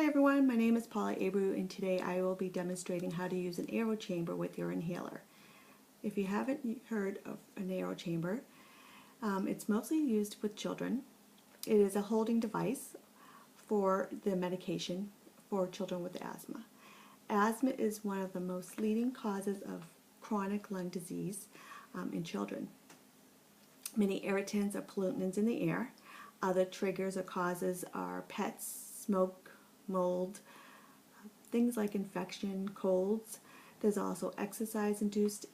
everyone, my name is Paula Abreu and today I will be demonstrating how to use an aero-chamber with your inhaler. If you haven't heard of an aero-chamber, it's mostly used with children. It is a holding device for the medication for children with asthma. Asthma is one of the most leading causes of chronic lung disease in children. Many irritants or pollutants in the air. Other triggers or causes are pets, smoke, mold, things like infection, colds. There's also exercise-induced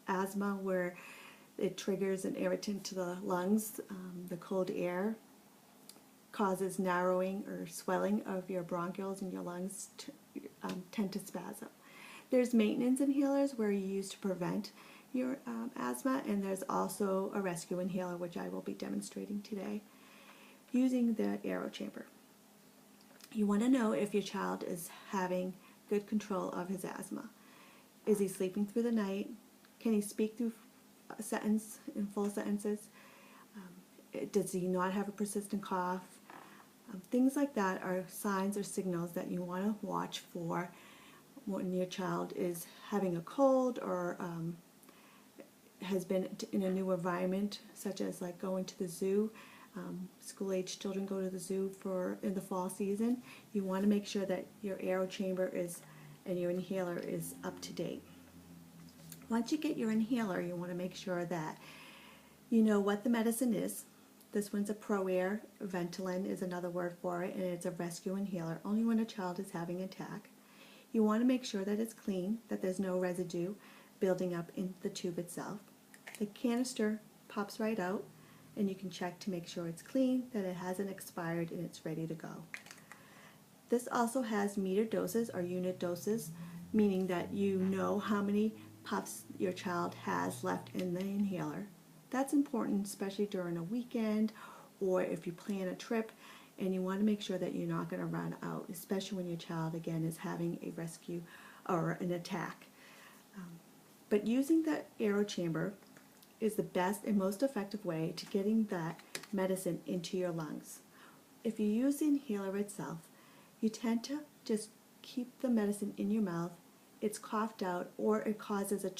asthma where it triggers an irritant to the lungs. The cold air causes narrowing or swelling of your bronchioles and your lungs tend to spasm. There's maintenance inhalers where you use to prevent your asthma, and there's also a rescue inhaler which I will be demonstrating today using the aero-chamber. You want to know if your child is having good control of his asthma. Is he sleeping through the night? Can he speak through a sentence in full sentences? Does he not have a persistent cough? Things like that are signs or signals that you want to watch for when your child is having a cold or has been in a new environment, such as like going to the zoo. School-age children go to the zoo in the fall season. You want to make sure that your aero-chamber and your inhaler is up to date. Once you get your inhaler, you want to make sure that you know what the medicine is. This one's a ProAir. Ventolin is another word for it, and it's a rescue inhaler, only when a child is having an attack. You want to make sure that it's clean, that there's no residue building up in the tube itself. The canister pops right out, and you can check to make sure it's clean, that it hasn't expired, and it's ready to go. This also has meter doses or unit doses, meaning that you know how many puffs your child has left in the inhaler. That's important, especially during a weekend or if you plan a trip and you want to make sure that you're not going to run out, especially when your child, again, is having a rescue or an attack. But using the aero-chamber is the best and most effective way to getting that medicine into your lungs. If you use the inhaler itself, you tend to just keep the medicine in your mouth, it's coughed out, or it causes a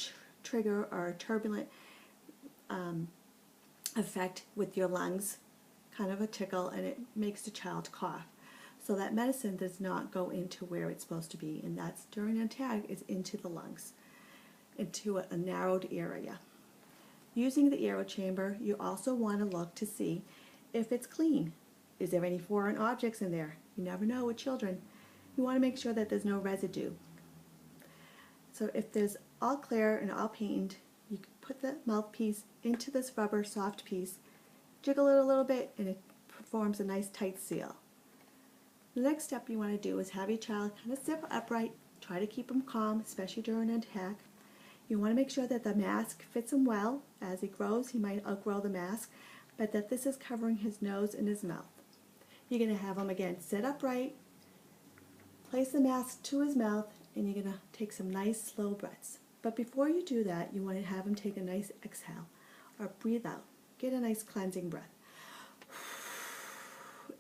trigger or a turbulent effect with your lungs, kind of a tickle, and it makes the child cough. So that medicine does not go into where it's supposed to be, and that's during an attack is into the lungs, into a narrowed area. Using the aero-chamber, you also want to look to see if it's clean. Is there any foreign objects in there? You never know with children. You want to make sure that there's no residue. So if there's all clear and all patent, you can put the mouthpiece into this rubber soft piece, jiggle it a little bit, and it forms a nice tight seal. The next step you want to do is have your child kind of sit upright, try to keep him calm, especially during an attack. You want to make sure that the mask fits him well. As he grows, he might outgrow the mask, but that this is covering his nose and his mouth. You're going to have him again sit upright, place the mask to his mouth, and you're going to take some nice slow breaths. But before you do that, you want to have him take a nice exhale or breathe out. Get a nice cleansing breath.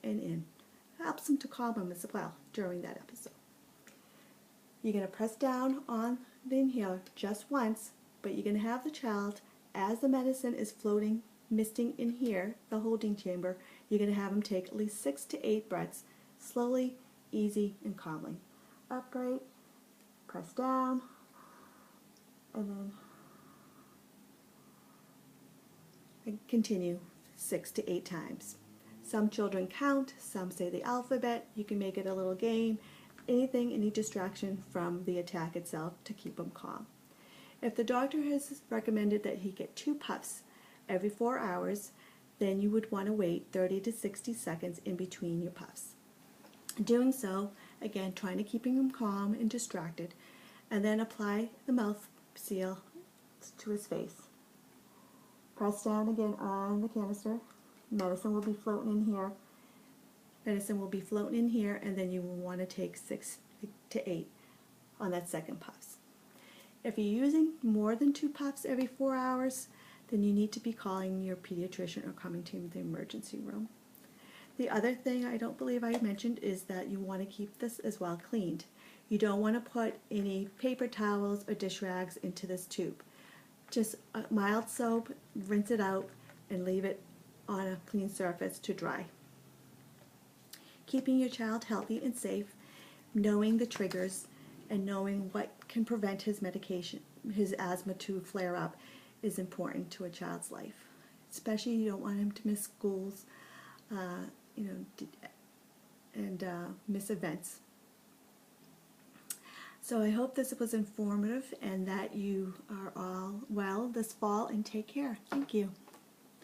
And in. Helps him to calm him as well during that episode. You're going to press down on the inhaler just once, but you're going to have the child, as the medicine is floating, misting in here, the holding chamber, you're going to have him take at least 6 to 8 breaths, slowly, easy, and calmly. Upright, press down, and then continue 6 to 8 times. Some children count, some say the alphabet. You can make it a little game. Anything, any distraction from the attack itself to keep him calm. If the doctor has recommended that he get 2 puffs every 4 hours, then you would want to wait 30 to 60 seconds in between your puffs. Doing so, again, trying to keep him calm and distracted, and then apply the mouth seal to his face. Press down again on the canister. Medicine will be floating in here. Medicine will be floating in here, and then you will want to take 6 to 8 on that second puffs. If you're using more than 2 puffs every 4 hours, then you need to be calling your pediatrician or coming to the emergency room. The other thing I don't believe I mentioned is that you want to keep this as well cleaned. You don't want to put any paper towels or dish rags into this tube. Just a mild soap, rinse it out, and leave it on a clean surface to dry. Keeping your child healthy and safe, knowing the triggers, and knowing what can prevent his asthma to flare up is important to a child's life. Especially you don't want him to miss schools, and miss events. So I hope this was informative and that you are all well this fall, and take care. Thank you.